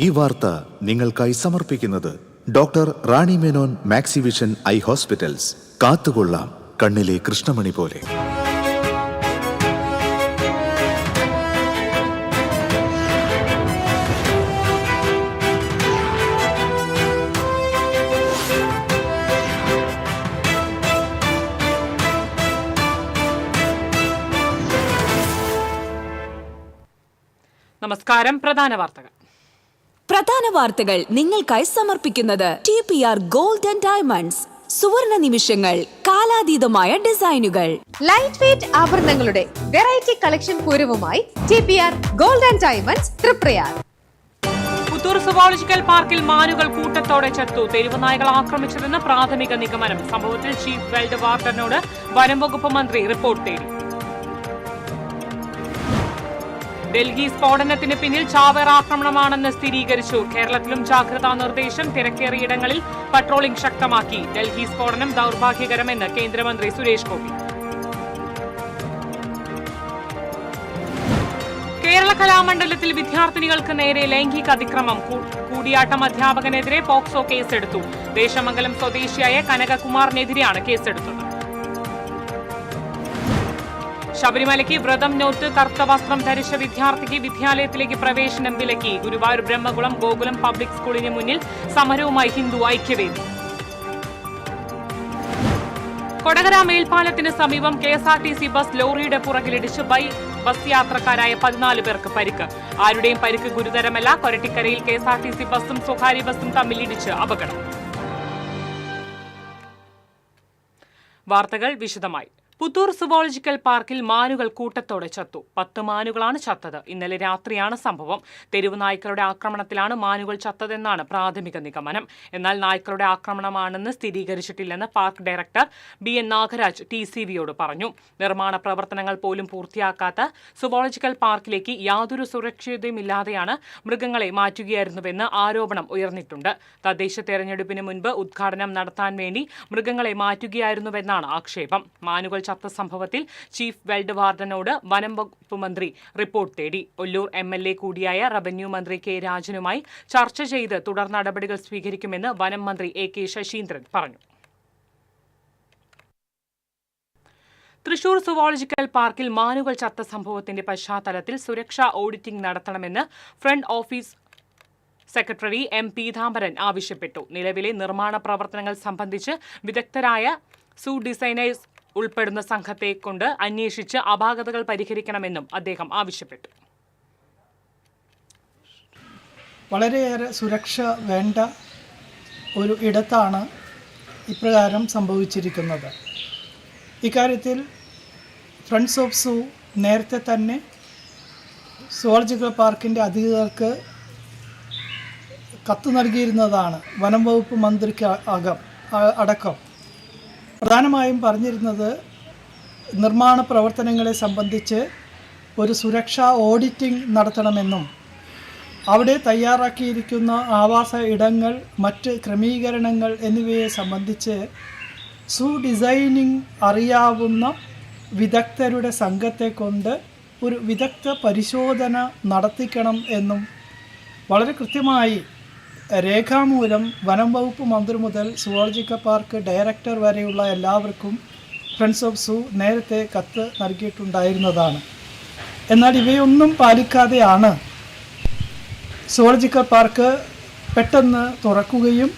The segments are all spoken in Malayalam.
ഈ വാർത്ത നിങ്ങൾക്കായി സമർപ്പിക്കുന്നത് doctor Rani Menon Maxivision I hospitals. കാത്തുകൊള്ളാം കണ്ണിലെ കൃഷ്ണമണി പോലെ. നമസ്കാരം. പ്രധാന വാർത്തകൾ നിങ്ങൾക്കായി സമർപ്പിക്കുന്നത് TPR ഗോൾഡ് ആൻഡ് ഡയമണ്ട്സ്. സുവർണ നിമിഷങ്ങൾ, കാലാതീതമായ ഡിസൈനുകൾ. ലൈറ്റ് വെയ്റ്റ് ആഭരണങ്ങളുടെ വെറൈറ്റി കളക്ഷൻ പൂരവുമായി TPR gold and diamonds Triprayar. Puthur zoological പാർക്കിൽ മാനുകൾ കൂട്ടത്തോടെ ചത്തു. തെരുവുനായകൾ ആക്രമിച്ചതെന്ന് പ്രാഥമിക നിഗമനം. സംഭവത്തിൽ ചീഫ് വൈൽഡ് വാർഡനോട് വനം വകുപ്പ് മന്ത്രി റിപ്പോർട്ട് തേടി. ഡൽഹി സ്ഫോടനത്തിന് പിന്നിൽ ചാവേർ ആക്രമണമാണെന്ന് സ്ഥിരീകരിച്ചു. കേരളത്തിലും ജാഗ്രതാ നിർദ്ദേശം. തിരക്കേറിയിടങ്ങളിൽ പട്രോളിംഗ് ശക്തമാക്കി. ഡൽഹി സ്ഫോടനം ദൌർഭാഗ്യകരമെന്ന് കേന്ദ്രമന്ത്രി സുരേഷ് ഗോപി. കേരള കലാമണ്ഡലത്തിൽ വിദ്യാർത്ഥിനികൾക്ക് നേരെ ലൈംഗിക അതിക്രമം. കൂടിയാട്ടം അധ്യാപകനെതിരെ പോക്സോ കേസെടുത്തു. ദേശമംഗലം സ്വദേശിയായ കനകകുമാറിനെതിരെയാണ് കേസെടുത്തത്. ശബരിമലയ്ക്ക് വ്രതം നോറ്റ് കറുത്ത വസ്ത്രം ധരിച്ച വിദ്യാർത്ഥിക്ക് വിദ്യാലയത്തിലേക്ക് പ്രവേശനം വിലക്കി. ഗുരുവായൂർ ബ്രഹ്മകുളം ഗോകുലം പബ്ലിക് സ്കൂളിന് മുന്നിൽ സമരവുമായി ഹിന്ദു ഐക്യവേദി. കൊടകര മേൽപ്പാലത്തിന് സമീപം KSRTC ബസ് ലോറിയുടെ പുറകിലിടിച്ച് ബസ് യാത്രക്കാരായ 14 പേർക്ക് പരിക്ക്. ആരുടെയും പരിക്ക് ഗുരുതരമല്ല. കൊരട്ടിക്കരയിൽ KSRTC ബസും സ്വകാര്യ ബസും തമ്മിലിടിച്ച് അപകടം. വാർത്തകൾ വിശദമായി. പുത്തൂർ സുവോളജിക്കൽ പാർക്കിൽ മാനുകൾ കൂട്ടത്തോടെ ചത്തു. 10 മാനുകളാണ് ചത്തത്. ഇന്നലെ രാത്രിയാണ് സംഭവം. തെരുവ് നായ്ക്കളുടെ ആക്രമണത്തിലാണ് മാനുകൾ ചത്തതെന്നാണ് പ്രാഥമിക നിഗമനം. എന്നാൽ നായ്ക്കളുടെ ആക്രമണമാണെന്ന് സ്ഥിരീകരിച്ചിട്ടില്ലെന്ന് പാർക്ക് ഡയറക്ടർ BN നാഗരാജ് TCVയോട് പറഞ്ഞു. നിർമ്മാണ പ്രവർത്തനങ്ങൾ പോലും പൂർത്തിയാക്കാത്ത സുവോളജിക്കൽ പാർക്കിലേക്ക് യാതൊരു സുരക്ഷിതയുമില്ലാതെയാണ് മൃഗങ്ങളെ മാറ്റുകയായിരുന്നുവെന്ന് ആരോപണം ഉയർന്നിട്ടുണ്ട്. തദ്ദേശ തെരഞ്ഞെടുപ്പിന് മുൻപ് ഉദ്ഘാടനം നടത്താൻ വേണ്ടി മൃഗങ്ങളെ മാറ്റുകയായിരുന്നുവെന്നാണ് ആക്ഷേപം. മാനുകൾ ചത്ത സംഭവത്തിൽ ചീഫ് വൈൽഡ് വാർഡനോട് വനം വകുപ്പ് മന്ത്രി റിപ്പോർട്ട് തേടി. ഒല്ലൂർ MLA കൂടിയായ റവന്യൂ മന്ത്രി K രാജനുമായി ചർച്ച ചെയ്ത് തുടർ നടപടികൾ സ്വീകരിക്കുമെന്ന് വനം മന്ത്രി AK ശശീന്ദ്രൻ പറഞ്ഞു. തൃശൂർ സുവോളജിക്കൽ പാർക്കിൽ മാനുകൾ ചത്ത സംഭവത്തിന്റെ പശ്ചാത്തലത്തിൽ സുരക്ഷാ ഓഡിറ്റിംഗ് നടത്തണമെന്ന് front office secretary M Peethambaran ആവശ്യപ്പെട്ടു. നിലവിലെ നിർമ്മാണ പ്രവർത്തനങ്ങൾ സംബന്ധിച്ച് വിദഗ്ധരായ ഡിസൈനേഴ്സ് ഉൾപ്പെടുന്ന സംഘത്തെ കൊണ്ട് അന്വേഷിച്ച് അപാകതകൾ പരിഹരിക്കണമെന്നും അദ്ദേഹം ആവശ്യപ്പെട്ടു. വളരെയേറെ സുരക്ഷ വേണ്ട ഒരു ഇടത്താണ് ഇപ്രകാരം സംഭവിച്ചിരിക്കുന്നത്. ഇക്കാര്യത്തിൽ ഫ്രണ്ട്സ് ഓഫ് സൂ നേരത്തെ തന്നെ സുവോളജിക്കൽ പാർക്കിൻ്റെ അധികൃതർക്ക് കത്ത് നൽകിയിരുന്നതാണ്. വനം വകുപ്പ് മന്ത്രിക്ക് അടക്കം പ്രധാനമായും പറഞ്ഞിരുന്നത് നിർമ്മാണ പ്രവർത്തനങ്ങളെ സംബന്ധിച്ച് ഒരു സുരക്ഷാ ഓഡിറ്റിംഗ് നടത്തണമെന്നും അവിടെ തയ്യാറാക്കിയിരിക്കുന്ന ആവാസ ഇടങ്ങൾ, മറ്റ് ക്രമീകരണങ്ങൾ എന്നിവയെ സംബന്ധിച്ച് ഡിസൈനിങ് അറിയാവുന്ന വിദഗ്ധരുടെ സംഘത്തെ കൊണ്ട് ഒരു വിദഗ്ധ പരിശോധന നടത്തിക്കണം എന്നും വളരെ കൃത്യമായി രേഖാമൂലം വനം വകുപ്പ് മന്ത്രി മുതൽ സുവോളജിക്കൽ പാർക്ക് ഡയറക്ടർ വരെയുള്ള എല്ലാവർക്കും ഫ്രണ്ട്സ് ഓഫ് സൂ നേരത്തെ കത്ത് നൽകിയിട്ടുണ്ടായിരുന്നതാണ്. എന്നാൽ ഇവയൊന്നും പാലിക്കാതെയാണ് സുവോളജിക്കൽ പാർക്ക് പെട്ടെന്ന് തുറക്കുകയും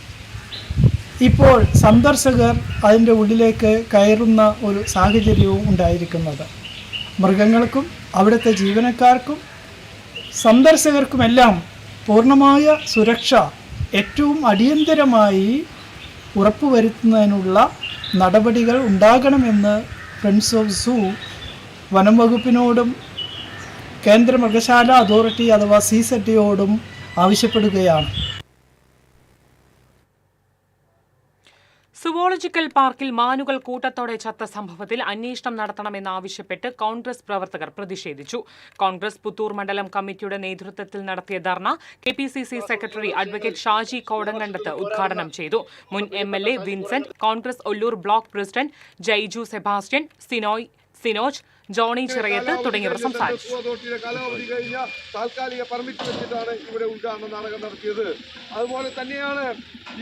ഇപ്പോൾ സന്ദർശകർ അതിൻ്റെ ഉള്ളിലേക്ക് കയറുന്ന ഒരു സാഹചര്യവും ഉണ്ടായിരിക്കുന്നത്. മൃഗങ്ങൾക്കും അവിടുത്തെ ജീവനക്കാർക്കും സന്ദർശകർക്കുമെല്ലാം പൂർണ്ണമായ സുരക്ഷ ഏറ്റവും അടിയന്തരമായി ഉറപ്പുവരുത്തുന്നതിനുള്ള നടപടികൾ ഉണ്ടാകണമെന്ന് ഫ്രണ്ട്സ് ഓഫ് സൂ വനം വകുപ്പിനോടും കേന്ദ്ര മൃഗശാല അതോറിറ്റി അഥവാ CZDയോടും ആവശ്യപ്പെടുകയാണ്. സുവോളജിക്കൽ പാർക്കിൽ മാനുകൾ കൂട്ടത്തോടെ ചത്ത സംഭവത്തിൽ അന്വേഷണം നടത്തണമെന്നാവശ്യപ്പെട്ട് കോൺഗ്രസ് പ്രവർത്തകർ പ്രതിഷേധിച്ചു. കോൺഗ്രസ് പുത്തൂർ മണ്ഡലം കമ്മിറ്റിയുടെ നേതൃത്വത്തിൽ നടത്തിയ dharna KPCC secretary advocate Shaji Kodankandath ഉദ്ഘാടനം ചെയ്തു. മുൻ MLA Vincent, Congress Ollur block president Jaiju Sebastian, Sinoj, Johny Chirayath തുടങ്ങിയവർ സംസാരിച്ചു. കാലാവധി കഴിഞ്ഞ താൽക്കാലിക പെർമിറ്റ് വെച്ചിട്ടാണ് ഇവിടെ ഉദ്ഘാടന നാടകം നടത്തിയത്. അതുപോലെ തന്നെയാണ്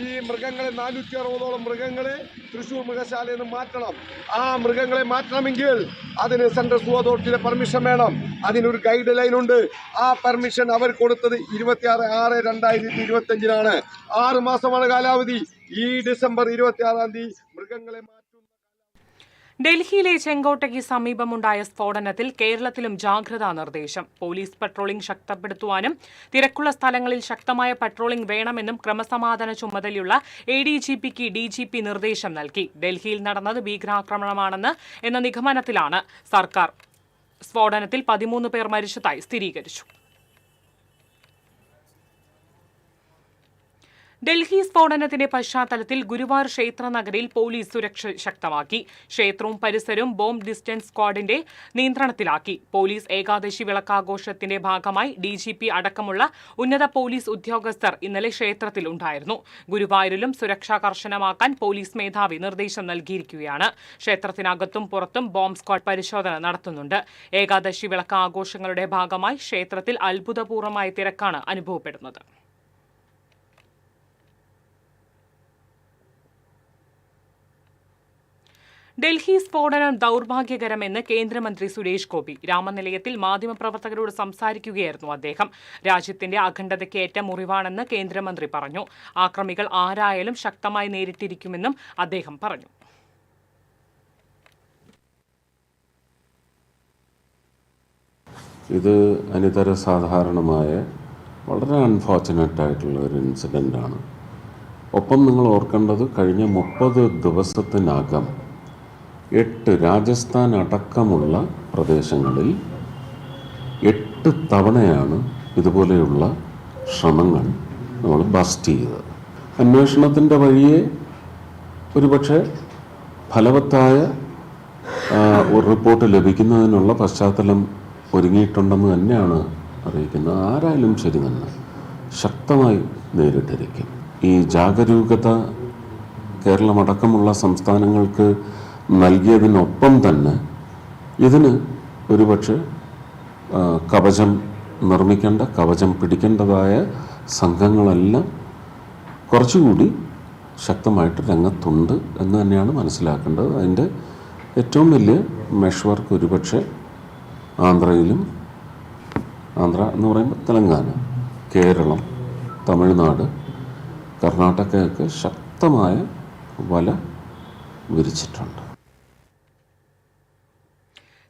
ഈ മൃഗങ്ങളെ 460ഓളം മൃഗങ്ങളെ തൃശ്ശൂർ മൃഗശാലയിൽ നിന്ന് മാറ്റണം. ആ മൃഗങ്ങളെ മാറ്റണമെങ്കിൽ അതിന് സെൻട്രൽ സൂ അതോറിറ്റിയുടെ പെർമിഷൻ വേണം. അതിനൊരു ഗൈഡ് ലൈൻ ഉണ്ട്. ആ പെർമിഷൻ അവർ കൊടുത്തത് 26/6/2025 6 മാസമാണ് കാലാവധി. ഈ ഡിസംബർ 26 മൃഗങ്ങളെ മാറ്റും. ഡൽഹിയിലെ ചെങ്കോട്ടയ്ക്ക് സമീപമുണ്ടായ സ്ഫോടനത്തിൽ കേരളത്തിലും ജാഗ്രതാ നിർദ്ദേശം. പോലീസ് പട്രോളിംഗ് ശക്തിപ്പെടുത്തുവാനും തിരക്കുള്ള സ്ഥലങ്ങളിൽ ശക്തമായ പട്രോളിംഗ് വേണമെന്നും ക്രമസമാധാന ചുമതലയുള്ള ADGPക്ക് DGP നിർദ്ദേശം നൽകി. ഡൽഹിയിൽ നടന്നത് ഭീകരാക്രമണമാണെന്ന് എന്ന നിഗമനത്തിലാണ് സർക്കാർ. സ്ഫോടനത്തിൽ 13 പേർ മരിച്ചതായി സ്ഥിരീകരിച്ചു. ഡൽഹി സ്ഫോടനത്തിന്റെ പശ്ചാത്തലത്തിൽ ഗുരുവായൂർ ക്ഷേത്രനഗരിയിൽ പോലീസ് സുരക്ഷ ശക്തമാക്കി. ക്ഷേത്രവും പരിസരവും ബോംബ് ഡിസ്റ്റൻസ് സ്ക്വാഡിന്റെ നിയന്ത്രണത്തിലാക്കി. പോലീസ് ഏകാദശി വിളക്കാഘോഷത്തിന്റെ ഭാഗമായി DGP അടക്കമുള്ള ഉന്നത പോലീസ് ഉദ്യോഗസ്ഥർ ഇന്നലെ ക്ഷേത്രത്തിൽ ഉണ്ടായിരുന്നു. ഗുരുവായൂരിലും സുരക്ഷ കർശനമാക്കാൻ പോലീസ് മേധാവി നിർദ്ദേശം നൽകിയിരിക്കുകയാണ്. ക്ഷേത്രത്തിനകത്തും പുറത്തും ബോംബ് സ്ക്വാഡ് പരിശോധന നടത്തുന്നുണ്ട്. ഏകാദശി വിളക്കാഘോഷങ്ങളുടെ ഭാഗമായി ക്ഷേത്രത്തിൽ അത്ഭുതപൂർവമായ തിരക്കാണ് അനുഭവപ്പെടുന്നത്. ഡൽഹി സ്ഫോടനം ദൗർഭാഗ്യകരമെന്ന് കേന്ദ്രമന്ത്രി സുരേഷ് ഗോപി. രാമനിലയത്തിൽ മാധ്യമപ്രവർത്തകരോട് സംസാരിക്കുകയായിരുന്നു അദ്ദേഹം. രാജ്യത്തിന്റെ അഖണ്ഡതയ്ക്ക് ഏറ്റ മുറിവാണെന്ന് കേന്ദ്രമന്ത്രി പറഞ്ഞു. ആക്രമികൾ ആരായാലും ശക്തമായി നേരിട്ടിരിക്കുമെന്നും അദ്ദേഹം പറഞ്ഞു. ഇത് അനിതര സാധാരണമായ വളരെ അൺഫോർച്ചുനേറ്റ് ആയിട്ടുള്ള ഒരു ഇൻസിഡൻ്റാണ്. ഒപ്പം നിങ്ങൾ ഓർക്കേണ്ടത് കഴിഞ്ഞ 30 ദിവസത്തിനകം 8 രാജസ്ഥാൻ അടക്കമുള്ള പ്രദേശങ്ങളിൽ 8 തവണയാണ് ഇതുപോലെയുള്ള ശ്രമങ്ങൾ നമ്മൾ ബസ്റ്റ് ചെയ്തത്. അന്വേഷണത്തിൻ്റെ വഴിയെ ഒരുപക്ഷെ ഫലവത്തായ ഒരു റിപ്പോർട്ട് ലഭിക്കുന്നതിനുള്ള പശ്ചാത്തലം ഒരുങ്ങിയിട്ടുണ്ടെന്ന് തന്നെയാണ് അറിയിക്കുന്നത്. ആരായാലും ശരി തന്നെ ശക്തമായി നേരിട്ടിരിക്കും. ഈ ജാഗരൂകത കേരളമടക്കമുള്ള സംസ്ഥാനങ്ങൾക്ക് നൽകിയതിനൊപ്പം തന്നെ ഇതിന് ഒരുപക്ഷെ കവചം നിർമ്മിക്കേണ്ട, കവചം പിടിക്കേണ്ടതായ സംഘങ്ങളെല്ലാം കുറച്ചുകൂടി ശക്തമായിട്ട് രംഗത്തുണ്ട് എന്ന് തന്നെയാണ് മനസ്സിലാക്കേണ്ടത്. അതിൻ്റെ ഏറ്റവും വലിയ മെഷ് വർക്ക് ഒരുപക്ഷെ ആന്ധ്രയിലും, ആന്ധ്ര എന്ന് പറയുമ്പോൾ തെലങ്കാന, കേരളം, തമിഴ്നാട്, കർണാടകയൊക്കെ ശക്തമായ വല വിരിച്ചിട്ടുണ്ട്.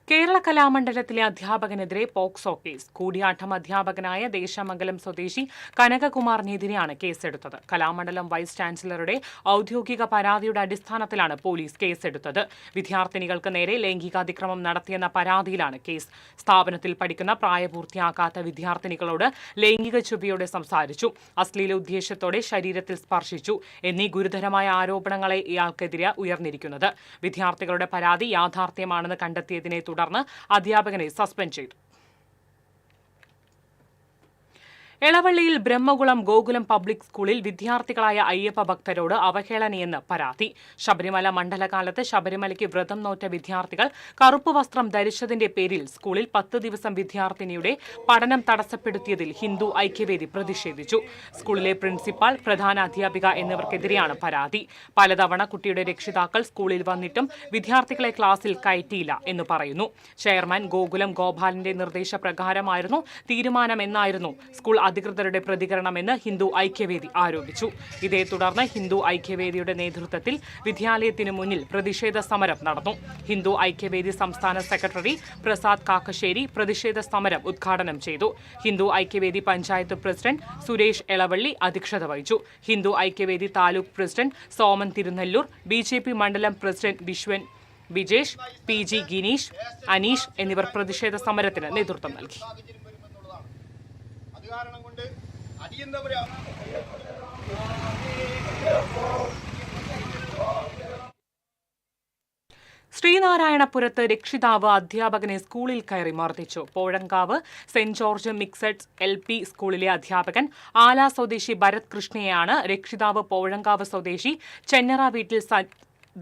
കേരള കലാമണ്ഡലത്തിലെ അധ്യാപകനെതിരെ പോക്സോ കേസ്. കൂടിയാട്ടം അധ്യാപകനായ ദേശമംഗലം സ്വദേശി കനകകുമാറിനെതിരെയാണ് കേസെടുത്തത്. കലാമണ്ഡലം വൈസ് ചാൻസലറുടെ ഔദ്യോഗിക പരാതിയുടെ അടിസ്ഥാനത്തിലാണ് പോലീസ് കേസെടുത്തത്. വിദ്യാർത്ഥിനികൾക്ക് നേരെ ലൈംഗികാതിക്രമം നടത്തിയെന്ന പരാതിയിലാണ് കേസ്. സ്ഥാപനത്തിൽ പഠിക്കുന്ന പ്രായപൂർത്തിയാക്കാത്ത വിദ്യാർത്ഥിനികളോട് ലൈംഗിക ചുവയോടെ സംസാരിച്ചു, അശ്ലീല ഉദ്ദേശത്തോടെ ശരീരത്തിൽ സ്പർശിച്ചു എന്നീ ഗുരുതരമായ ആരോപണങ്ങളെ ഇയാൾക്കെതിരെ ഉയർന്നിരിക്കുന്നത്. വിദ്യാർത്ഥികളുടെ പരാതി യാഥാർത്ഥ്യമാണെന്ന് കണ്ടെത്തിയതിനെ തുടർന്ന് അധ്യാപകനെ സസ്പെൻഡ് ചെയ്തു. എളവള്ളിയിൽ ബ്രഹ്മകുളം ഗോകുലം പബ്ലിക് സ്കൂളിൽ വിദ്യാർത്ഥികളായ അയ്യപ്പ ഭക്തരോട് അവഹേളനയെന്ന് പരാതി. ശബരിമല മണ്ഡലകാലത്ത് ശബരിമലയ്ക്ക് വ്രതം നോറ്റ വിദ്യാർത്ഥികൾ കറുപ്പ് വസ്ത്രം ധരിച്ചതിന്റെ പേരിൽ സ്കൂളിൽ 10 ദിവസം വിദ്യാർത്ഥിനിയുടെ പഠനം തടസ്സപ്പെടുത്തിയതിൽ ഹിന്ദു ഐക്യവേദി പ്രതിഷേധിച്ചു. സ്കൂളിലെ പ്രിൻസിപ്പാൾ, പ്രധാന അധ്യാപിക എന്നിവർക്കെതിരെയാണ് പരാതി. പലതവണ കുട്ടിയുടെ രക്ഷിതാക്കൾ സ്കൂളിൽ വന്നിട്ടും വിദ്യാർത്ഥികളെ ക്ലാസ്സിൽ കയറ്റിയില്ല എന്ന് പറയുന്നു. ചെയർമാൻ ഗോകുലം ഗോപാലിന്റെ നിർദ്ദേശപ്രകാരമായിരുന്നു തീരുമാനമെന്നായിരുന്നു സ്കൂൾ അധികൃതരുടെ പ്രതികരണമെന്ന് ഹിന്ദു ഐക്യവേദി ആരോപിച്ചു. ഇതേ തുടർന്ന് ഹിന്ദു ഐക്യവേദിയുടെ നേതൃത്വത്തിൽ വിദ്യാലയത്തിനു മുന്നിൽ പ്രതിഷേധ സമരം നടന്നു. ഹിന്ദു ഐക്യവേദി സംസ്ഥാന സെക്രട്ടറി പ്രസാദ് കാക്കശ്ശേരി പ്രതിഷേധ സമരം ഉദ്ഘാടനം ചെയ്തു. ഹിന്ദു ഐക്യവേദി പഞ്ചായത്ത് പ്രസിഡന്റ് സുരേഷ് എളവള്ളി അധ്യക്ഷത വഹിച്ചു. ഹിന്ദു ഐക്യവേദി താലൂക്ക് പ്രസിഡന്റ് സോമൻ തിരുനെല്ലൂർ, BJP മണ്ഡലം പ്രസിഡന്റ് വിശ്വൻ ബിജേഷ്, PG ഗിനീഷ്, അനീഷ് എന്നിവർ പ്രതിഷേധ സമരത്തിന് നേതൃത്വം നൽകി. ശ്രീനാരായണപുരത്ത് രക്ഷിതാവ് അധ്യാപകനെ സ്കൂളിൽ കയറി മർദ്ദിച്ചു. Pozhankavu saint George mixed LP സ്കൂളിലെ അധ്യാപകൻ ആല സ്വദേശി ഭരത് കൃഷ്ണയെയാണ് രക്ഷിതാവ് പോഴങ്കാവ് സ്വദേശി ചെന്നറ വീട്ടിൽ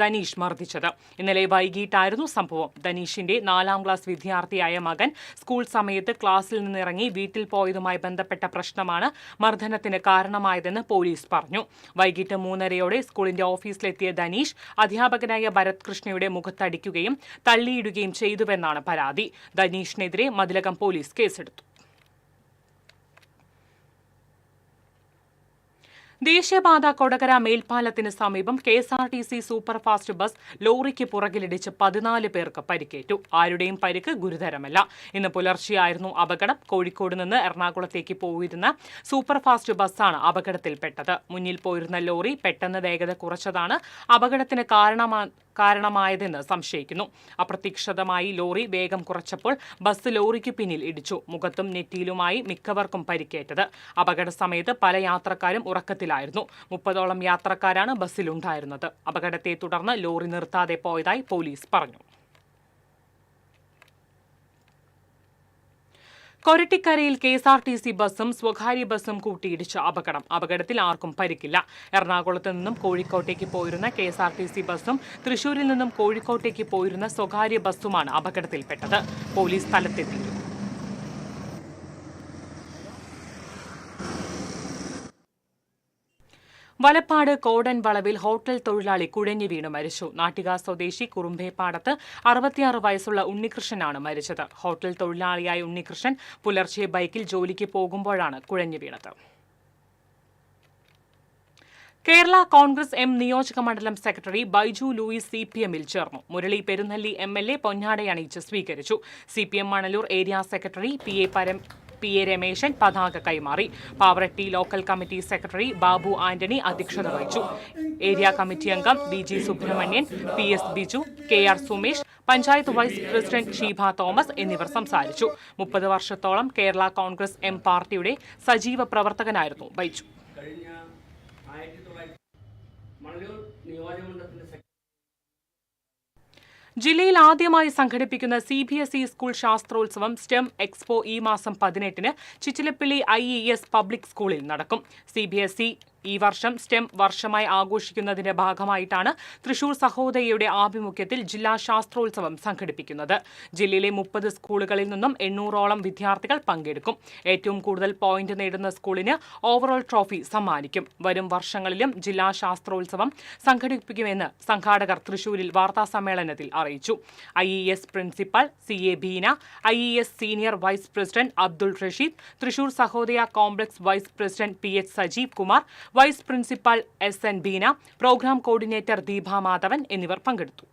ധനീഷ് മർദ്ദിച്ചത്. ഇന്നലെ വൈകിട്ടായിരുന്നു സംഭവം. ധനീഷിന്റെ 4ാം ക്ലാസ് വിദ്യാർത്ഥിയായ മകൻ സ്കൂൾ സമയത്ത് ക്ലാസ്സിൽ നിന്നിറങ്ങി വീട്ടിൽ പോയതുമായി ബന്ധപ്പെട്ട പ്രശ്നമാണ് മർദ്ദനത്തിന് കാരണമായതെന്ന് പോലീസ് പറഞ്ഞു. വൈകിട്ട് 3:30 സ്കൂളിന്റെ ഓഫീസിലെത്തിയ ധനീഷ് അധ്യാപകനായ ഭരത് കൃഷ്ണയുടെ മുഖത്തടിക്കുകയും തള്ളിയിടുകയും ചെയ്തുവെന്നാണ് പരാതി. ധനീഷിനെതിരെ മതിലകം പോലീസ് കേസെടുത്തു. ദേശീയപാത കൊടകര മേൽപ്പാലത്തിന് സമീപം KSRTC സൂപ്പർഫാസ്റ്റ് ബസ് ലോറിക്ക് പുറകിലിടിച്ച് 14 പേർക്ക് പരിക്കേറ്റു. ആരുടെയും പരിക്ക് ഗുരുതരമല്ല. ഇന്ന് പുലർച്ചെയായിരുന്നു അപകടം. കോഴിക്കോട് നിന്ന് എറണാകുളത്തേക്ക് പോയിരുന്ന സൂപ്പർഫാസ്റ്റ് ബസ്സാണ് അപകടത്തിൽപ്പെട്ടത്. മുന്നിൽ പോയിരുന്ന ലോറി പെട്ടെന്ന് വേഗത കുറച്ചതാണ് അപകടത്തിന് കാരണമായതെന്ന് സംശയിക്കുന്നു. അപ്രതീക്ഷിതമായി ലോറി വേഗം കുറച്ചപ്പോൾ ബസ് ലോറിക്ക് പിന്നിൽ ഇടിച്ചു. മുഖത്തും നെറ്റിയിലുമായി മിക്കവർക്കും പരിക്കേറ്റത്. അപകട സമയത്ത് പല യാത്രക്കാരും ഉറക്കത്തിലായിരുന്നു. 30ഓളം യാത്രക്കാരാണ് ബസ്സിലുണ്ടായിരുന്നത്. അപകടത്തെ തുടർന്ന് ലോറി നിർത്താതെ പോയതായി പോലീസ് പറഞ്ഞു. കൊരട്ടിക്കരയിൽ KSRTC ബസ്സും സ്വകാര്യ ബസ്സും കൂട്ടിയിടിച്ച അപകടത്തിൽ ആർക്കും പരിക്കില്ല. എറണാകുളത്ത് നിന്നും കോഴിക്കോട്ടേക്ക് പോയിരുന്ന KSRTC ബസ്സും തൃശൂരിൽ നിന്നും കോഴിക്കോട്ടേക്ക് പോയിരുന്ന സ്വകാര്യ ബസ്സുമാണ് അപകടത്തിൽപ്പെട്ടത്. പോലീസ് സ്ഥലത്തെത്തിയിരുന്നു. വലപ്പാട് കോടൻ വളവിൽ ഹോട്ടൽ തൊഴിലാളി കുഴഞ്ഞു വീണ് മരിച്ചു. നാട്ടിക സ്വദേശി കുറുമ്പേപ്പാടത്ത് 66 വയസ്സുള്ള ഉണ്ണികൃഷ്ണനാണ് മരിച്ചത്. ഹോട്ടൽ തൊഴിലാളിയായ ഉണ്ണികൃഷ്ണൻ പുലർച്ചെ ബൈക്കിൽ ജോലിക്ക് പോകുമ്പോഴാണ് കുഴഞ്ഞു വീണത്. കേരള കോൺഗ്രസ് എം നിയോജക മണ്ഡലം സെക്രട്ടറി ബൈജു ലൂയിസ് CPM-ൽ ചേർന്നു. മുരളി പെരുന്നല്ലി MLA പൊന്നാടയണിയിച്ച് സ്വീകരിച്ചു. CPM Manalur area secretary PA Rameshan പതാക കൈമാറി. Pavaratty local committee secretary Babu Antony അധ്യക്ഷത വഹിച്ചു. ഏരിയ കമ്മിറ്റി അംഗം BG Subramanian, PS Biju, KR Sumesh, panchayat vice president Sheeba Thomas എന്നിവർ സംസാരിച്ചു. 30 വർഷത്തോളം കേരള കോൺഗ്രസ് എം പാർട്ടിയുടെ സജീവ പ്രവർത്തകനായിരുന്നു ബൈജു. ജില്ലയിൽ ആദ്യമായി സംഘടിപ്പിക്കുന്ന CBSE സ്കൂൾ ശാസ്ത്രോത്സവം STEM എക്സ്പോ ഈ മാസം 18-ന് ചിറ്റിലപ്പള്ളി IES പബ്ലിക് സ്കൂളിൽ നടക്കും. CBSE ഈ വർഷം STEM വർഷമായി ആഘോഷിക്കുന്നതിന്റെ ഭാഗമായിട്ടാണ് തൃശൂർ സഹോദയയുടെ ആഭിമുഖ്യത്തിൽ ജില്ലാ ശാസ്ത്രോത്സവം സംഘടിപ്പിക്കുന്നത്. ജില്ലയിലെ 30 സ്കൂളുകളിൽ നിന്നും 800ഓളം വിദ്യാർത്ഥികൾ പങ്കെടുക്കും. ഏറ്റവും കൂടുതൽ പോയിന്റ് നേടുന്ന സ്കൂളിന് ഓവറോൾ ട്രോഫി സമ്മാനിക്കും. വരും വർഷങ്ങളിലും ജില്ലാ ശാസ്ത്രോത്സവം സംഘടിപ്പിക്കുമെന്ന് സംഘാടകർ തൃശൂരിൽ വാർത്താസമ്മേളനത്തിൽ അറിയിച്ചു. IES principal CA Beena, IES senior vice president Abdul Rasheed, Thrissur Sahodaya complex vice president PH Sajeev Kumar, vice principal SN Beena, programme coordinator Deepa Madhavan എന്നിവർ പങ്കെടുത്തു.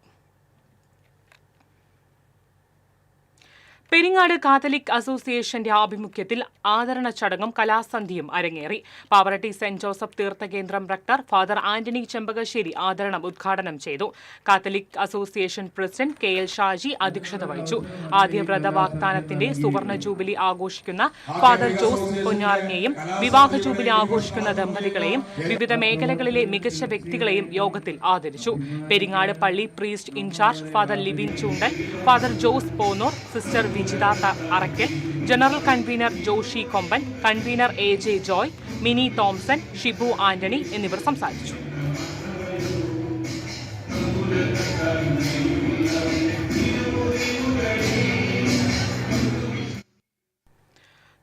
പെരിങ്ങാട് കാത്തലിക് അസോസിയേഷന്റെ ആഭിമുഖ്യത്തിൽ ആദരണ ചടങ്ങും കലാസന്ധ്യയും അരങ്ങേറി. പാവറട്ടി സെന്റ് ജോസഫ് തീർത്ഥകേന്ദ്രം റക്ടർ ഫാദർ ആന്റണി ചെമ്പകശ്ശേരി ആദരണം ഉദ്ഘാടനം ചെയ്തു. Catholic association president KL Shaji അധ്യക്ഷത വഹിച്ചു. ആദ്യ വ്രത വാഗ്ദാനത്തിന്റെ സുവർണ ജൂബിലി ആഘോഷിക്കുന്ന ഫാദർ ജോസ് പൊന്നാറിനെയും വിവാഹ ജൂബിലി ആഘോഷിക്കുന്ന ദമ്പതികളെയും വിവിധ മേഖലകളിലെ മികച്ച വ്യക്തികളെയും യോഗത്തിൽ ആദരിച്ചു. പെരിങ്ങാട് പള്ളി priest in charge father Livin Choondal, father Jose Ponnur, sister Vijitha Arackal, general convener Joshi Komban, convener AJ Joy, Mini Thomson, Shibu Antony എന്നിവർ സംസാരിച്ചു.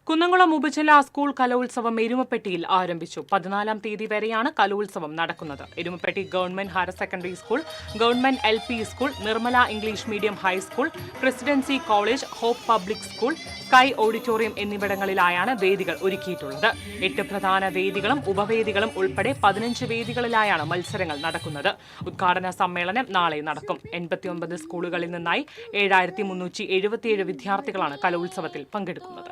കുന്നംകുളം ഉപജില്ലാ സ്കൂൾ കലോത്സവം എരുമപ്പെട്ടിയിൽ ആരംഭിച്ചു. 14-ാം തീയതി വരെയാണ് കലോത്സവം നടക്കുന്നത്. Erumapetty government higher secondary school, government LP school, Nirmala English medium high school, presidency college, hope public school, sky auditorium എന്നിവിടങ്ങളിലായാണ് വേദികൾ ഒരുക്കിയിട്ടുള്ളത്. 8 പ്രധാന വേദികളും ഉപവേദികളും ഉൾപ്പെടെ 15 വേദികളിലായാണ് മത്സരങ്ങൾ നടക്കുന്നത്. ഉദ്ഘാടന സമ്മേളനം നാളെ നടക്കും. 89 സ്കൂളുകളിൽ നിന്നായി 7377 വിദ്യാർത്ഥികളാണ് കലോത്സവത്തിൽ പങ്കെടുക്കുന്നത്.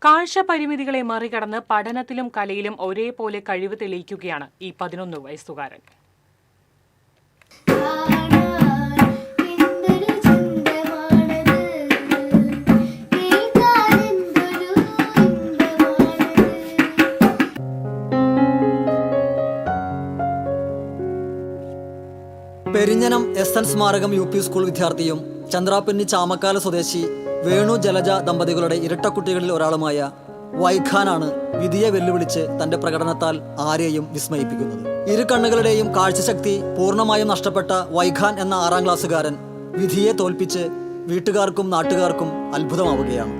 കാഴ്ച പരിമിതികളെ മറികടന്ന് പഠനത്തിലും കലയിലും ഒരേപോലെ കഴിവ് തെളിയിക്കുകയാണ് ഈ 11 വയസ്സുകാരൻ. പെരിഞ്ഞനം SN സ്മാരകം UP സ്കൂൾ വിദ്യാർത്ഥിയും ചന്ദ്രാപിന്നി ചാമക്കാല സ്വദേശി വേണു ജലജ ദമ്പതികളുടെ ഇരട്ടക്കുട്ടികളിൽ ഒരാളുമായ വൈഖാനാണ് വിധിയെ വെല്ലുവിളിച്ച് തന്റെ പ്രകടനത്താൽ ആരെയും വിസ്മയിപ്പിക്കുന്നത്. ഇരു കണ്ണുകളുടെയും കാഴ്ചശക്തി പൂർണ്ണമായും നഷ്ടപ്പെട്ട വൈഖാൻ എന്ന 6ാം ക്ലാസ്സുകാരൻ വിധിയെ തോൽപ്പിച്ച് വീട്ടുകാർക്കും നാട്ടുകാർക്കും അത്ഭുതമാവുകയാണ്.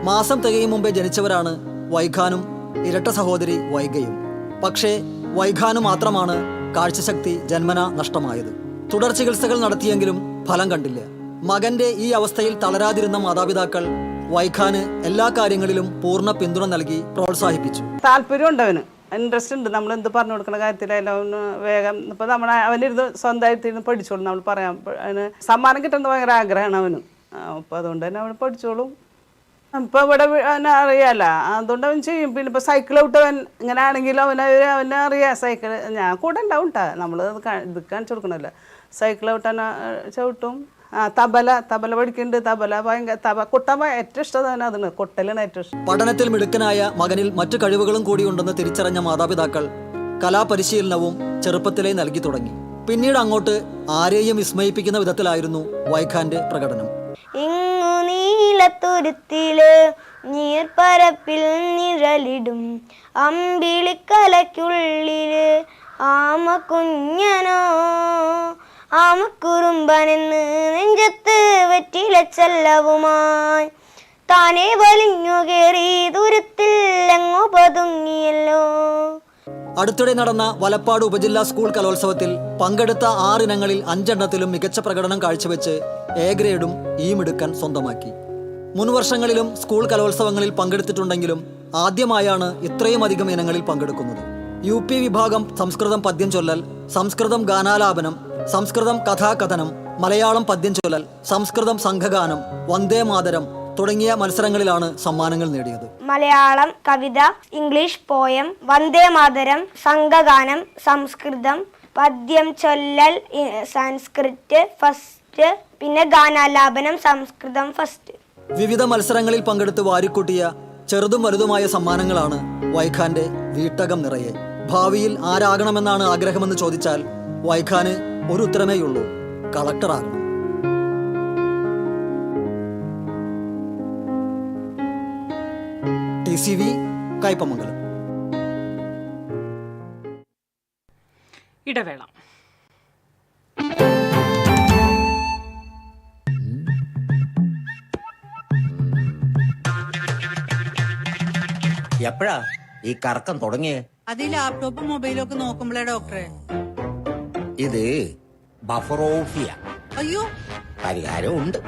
മാസം തികയും മുമ്പേ ജനിച്ചവരാണ് വൈഖാനും ഇരട്ട സഹോദരി വൈഗയും. പക്ഷേ വൈഖാനു മാത്രമാണ് കാഴ്ചശക്തി ജന്മന നഷ്ടമായത്. തുടർ ചികിത്സകൾ നടത്തിയെങ്കിലും ഫലം കണ്ടില്ല. മകന്റെ ഈ അവസ്ഥയിൽ തളരാതിരുന്ന മാതാപിതാക്കൾ വൈഖാന് എല്ലാ കാര്യങ്ങളിലും പൂർണ്ണ പിന്തുണ നൽകി പ്രോത്സാഹിപ്പിച്ചു. താല്പര്യമുണ്ട്, അവന് ഇൻട്രസ്റ്റ് ഉണ്ട്. നമ്മൾ എന്ത് പറഞ്ഞു കൊടുക്കുന്ന കാര്യത്തിലായാലും അവന് വേഗം ഇപ്പം അവനിരുന്ന് സ്വന്തമായിട്ടിരുന്ന് പഠിച്ചോളും. നമ്മൾ പറയാം, അവന് സമ്മാനം കിട്ടുന്നത് ഭയങ്കര ആഗ്രഹമാണ് അവന്. അപ്പം അതുകൊണ്ട് തന്നെ അവന് പഠിച്ചോളും. ഇപ്പം ഇവിടെ അവനെ അറിയാമല്ല, അതുകൊണ്ട് അവൻ ചെയ്യും. പിന്നെ ഇപ്പം സൈക്കിൾ ഔട്ടവൻ ഇങ്ങനെ ആണെങ്കിലും അവനെ അറിയാം സൈക്കിൾ. ഞാൻ കൂടെ ഉണ്ടാവും കേട്ടോ, നമ്മൾ ഇത് കാണിച്ചു കൊടുക്കണമല്ലോ. സൈക്കിൾ ഔട്ടാൻ ചവിട്ടും. തബല പഠിക്കുന്നുണ്ട്. തബല ഭയങ്കര കൊട്ടാൻ ഏറ്റവും ഇഷ്ടം തന്നെ അതിന് കൊട്ടലാണ് ഏറ്റവും ഇഷ്ടം. പഠനത്തിൽ മിടുക്കനായ മകനിൽ മറ്റു കഴിവുകളും കൂടി ഉണ്ടെന്ന് തിരിച്ചറിഞ്ഞ മാതാപിതാക്കൾ കലാപരിശീലനവും ചെറുപ്പത്തിലേ നൽകി തുടങ്ങി. പിന്നീട് അങ്ങോട്ട് ആരെയും വിസ്മയിപ്പിക്കുന്ന വിധത്തിലായിരുന്നു വൈഖാന്റെ പ്രകടനം. ഇങ്ങു നീലത്തുരുത്തില് നീർപ്പരപ്പിൽ നിഴലിടും അമ്പിളിക്കലയ്ക്കുള്ളില് ആമ കുഞ്ഞനോ ആമക്കുറുമ്പനെന്ന് നെഞ്ചത്ത് വെറ്റില ചെല്ലവുമായി താനെ വലിഞ്ഞു കയറി ദൂരത്തിൽ എങ്ങോ പതുങ്ങിയല്ലോ. അടുത്തിടെ നടന്ന വലപ്പാട് ഉപജില്ലാ സ്കൂൾ കലോത്സവത്തിൽ പങ്കെടുത്ത 6 ഇനങ്ങളിൽ 5 എണ്ണത്തിലും മികച്ച പ്രകടനം കാഴ്ചവെച്ച് A ഗ്രേഡും ഈ മിടുക്കൻ സ്വന്തമാക്കി. മുൻ വർഷങ്ങളിലും സ്കൂൾ കലോത്സവങ്ങളിൽ പങ്കെടുത്തിട്ടുണ്ടെങ്കിലും ആദ്യമായാണ് ഇത്രയും അധികം ഇനങ്ങളിൽ പങ്കെടുക്കുന്നത്. UP വിഭാഗം സംസ്കൃതം പദ്യം ചൊല്ലൽ, സംസ്കൃതം ഗാനാലാപനം, സംസ്കൃതം കഥാകഥനം, മലയാളം പദ്യം ചൊല്ലൽ, സംസ്കൃതം സംഘഗാനം, വന്ദേ മാതരം തുടങ്ങിയ മത്സരങ്ങളിലാണ് സമ്മാനങ്ങൾ നേടിയത്. മലയാളം കവിത, ഇംഗ്ലീഷ് പോയം, വന്ദേ മാതരം, സംഘഗാനം, സംസ്കൃതം പദ്യം ചൊല്ലൽ, സംസ്കൃത് ഫസ്റ്റ്, പിന്നെ ഗാനാലാപനം സംസ്കൃതം ഫസ്റ്റ്. വിവിധ മത്സരങ്ങളിൽ പങ്കെടുത്ത് വാരിക്കൂട്ടിയ ചെറുതും വലുതുമായ സമ്മാനങ്ങളാണ് വൈഖാന്റെ വീട്ടകം നിറയെ. ഭാവിയിൽ ആരാകണമെന്നാണ് ആഗ്രഹമെന്ന് ചോദിച്ചാൽ വൈഖാന് ഒരു ഉത്തരമേയുള്ളൂ: കളക്ടറാകണം. TCV കയ്പമംഗലം. ഇടവേള. എപ്പോഴാ ഈ കറക്കം തുടങ്ങിയേ? അത് ഈ ലാപ്ടോപ്പും മൊബൈലും ഒക്കെ നോക്കുമ്പോഴേ ഡോക്ടറെ. ഇത് ബഫറോഫിയ. അയ്യോ, പരിഹാരം ഉണ്ട്.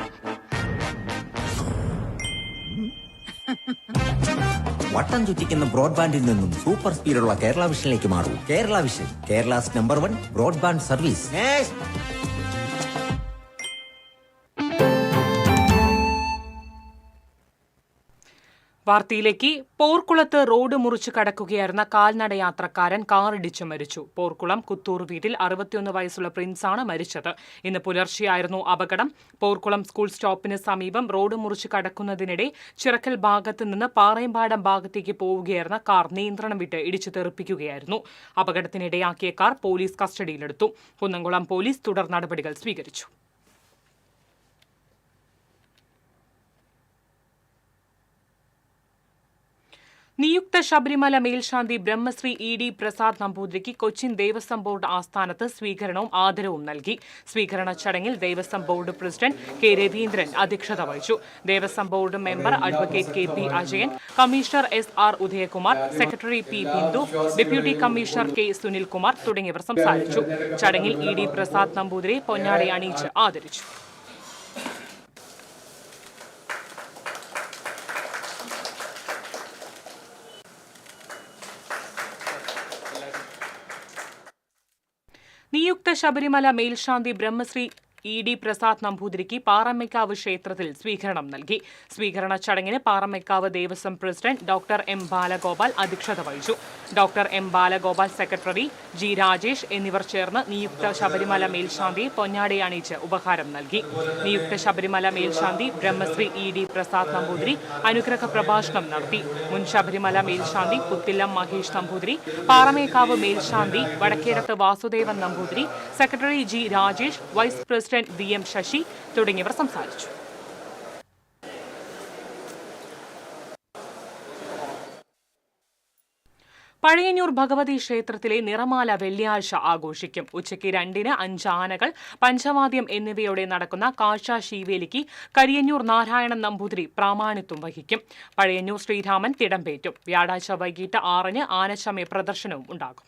വട്ടം ചുറ്റിക്കുന്ന ബ്രോഡ്ബാൻഡിൽ നിന്നും സൂപ്പർ സ്പീഡുള്ള കേരള വിഷനിലേക്ക് മാറൂ. Kerala vision, Kerala's number 1 broadband service. വാർത്തയിലേക്ക്. പോർക്കുളത്ത് റോഡ് മുറിച്ച് കടക്കുകയായിരുന്ന കാൽനട യാത്രക്കാരൻ കാറിടിച്ചു മരിച്ചു. പോർക്കുളം കുത്തൂർ വീട്ടിൽ 61 വയസ്സുള്ള പ്രിൻസാണ് മരിച്ചത്. ഇന്ന് പുലർച്ചെയായിരുന്നു അപകടം. പോർക്കുളം സ്കൂൾ സ്റ്റോപ്പിന് സമീപം റോഡ് മുറിച്ച് കടക്കുന്നതിനിടെ ചിറക്കൽ ഭാഗത്ത് നിന്ന് പാറയമ്പാടം ഭാഗത്തേക്ക് പോവുകയായിരുന്ന കാർ നിയന്ത്രണം വിട്ട് ഇടിച്ചു തെറിപ്പിക്കുകയായിരുന്നു. അപകടത്തിനിടയാക്കിയ കാർ പോലീസ് കസ്റ്റഡിയിലെടുത്തു. കുന്നംകുളം പോലീസ് തുടർ നടപടികൾ സ്വീകരിച്ചു. നിയുക്ത ശബരിമല മേൽശാന്തി ബ്രഹ്മശ്രീ ED പ്രസാദ് നമ്പൂതിരിക്ക് കൊച്ചിൻ ദേവസ്വം ബോർഡ് ആസ്ഥാനത്ത് സ്വീകരണവും ആദരവും നൽകി. സ്വീകരണ ചടങ്ങിൽ Devaswom board president K. Raveendran അധ്യക്ഷത വഹിച്ചു. Devaswom board member advocate KP Ajayan, commissioner SR Udayakumar, secretary P. Bindu, deputy commissioner K. Sunilkumar തുടങ്ങിയവർ സംസാരിച്ചു. ചടങ്ങിൽ ED പ്രസാദ് നമ്പൂതിരിയെ പൊന്നാട അണിയിച്ച് ആദരിച്ചു. നിയുക്ത ശബരിമല മേൽശാന്തി ബ്രഹ്മശ്രീ ED പ്രസാദ് നമ്പൂതിരിക്ക് പാറമേക്കാവ് ക്ഷേത്രത്തിൽ സ്വീകരണം നൽകി. സ്വീകരണ ചടങ്ങിന് Paramekkavu Devaswom president doctor M. Balagopal അധ്യക്ഷത വഹിച്ചു. Doctor M. Balagopal, secretary G. Rajesh എന്നിവർ ചേർന്ന് നിയുക്ത ശബരിമല മേൽശാന്തിയെ പൊന്നാടി അണിയിച്ച് ഉപഹാരം നൽകി. നിയുക്ത ശബരിമല മേൽശാന്തി ബ്രഹ്മശ്രീ ED പ്രസാദ് നമ്പൂതിരി അനുഗ്രഹ പ്രഭാഷണം നടത്തി. മുൻ ശബരിമല മേൽശാന്തി പുത്തില്ലം മഹേഷ് നമ്പൂതിരി, പാറമേക്കാവ് മേൽശാന്തി Vadakkedath Vasudevan Namboothiri, secretary G. Rajesh, vice president VM. Sasi തുടങ്ങിയവർ സംസാരിച്ചു. പഴയന്നൂർ ഭഗവതി ക്ഷേത്രത്തിലെ നിറമാല വെള്ളിയാഴ്ച ആഘോഷിക്കും. ഉച്ചയ്ക്ക് 2-ന് 5 ആനകൾ, പഞ്ചവാദ്യം എന്നിവയോടെ നടക്കുന്ന കാഴ്ച ശീവേലിക്ക് കരിയന്നൂർ നാരായണൻ നമ്പൂതിരി പ്രാമാണിത്വം വഹിക്കും. പഴയന്നൂർ ശ്രീരാമൻ തിടമ്പേറ്റും. വ്യാഴാഴ്ച വൈകിട്ട് 6-ന് ആനച്ചമയ പ്രദർശനവും ഉണ്ടാകും.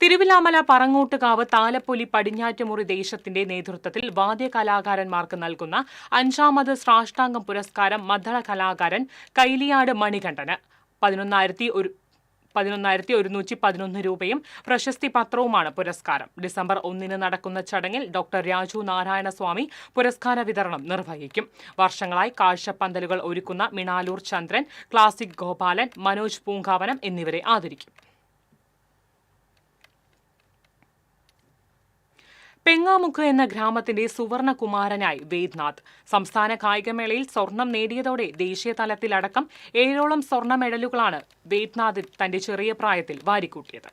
തിരുവിലാമല പറങ്ങോട്ടുകാവ് താലപ്പൊലി പടിഞ്ഞാറ്റുമുറി ദേശത്തിന്റെ നേതൃത്വത്തിൽ വാദ്യകലാകാരന്മാർക്ക് നൽകുന്ന 5ാമത് സാഷ്ടാംഗം പുരസ്കാരം മദ്ദള കലാകാരൻ കൈലിയാട് മണികണ്ഠന് 11,111 രൂപയും പ്രശസ്തി പത്രവുമാണ് പുരസ്കാരം. ഡിസംബർ 1-ന് നടക്കുന്ന ചടങ്ങിൽ ഡോക്ടർ രാജു നാരായണസ്വാമി പുരസ്കാര വിതരണം നിർവഹിക്കും. വർഷങ്ങളായി കാഴ്ചപ്പന്തലുകൾ ഒരുക്കുന്ന മിണാലൂർ ചന്ദ്രൻ, ക്ലാസിക് ഗോപാലൻ, മനോജ് പൂങ്കാവനം എന്നിവരെ ആദരിക്കും. പെങ്ങാമുക്ക് എന്ന ഗ്രാമത്തിന്റെ സുവർണകുമാരനായി വേദ്നാഥ്. സംസ്ഥാന കായികമേളയിൽ സ്വർണം നേടിയതോടെ ദേശീയ തലത്തിലടക്കം 7ഓളം സ്വർണ്ണ മെഡലുകളാണ് വേദ്നാഥ് തന്റെ ചെറിയ പ്രായത്തിൽ വാരിക്കൂട്ടിയത്.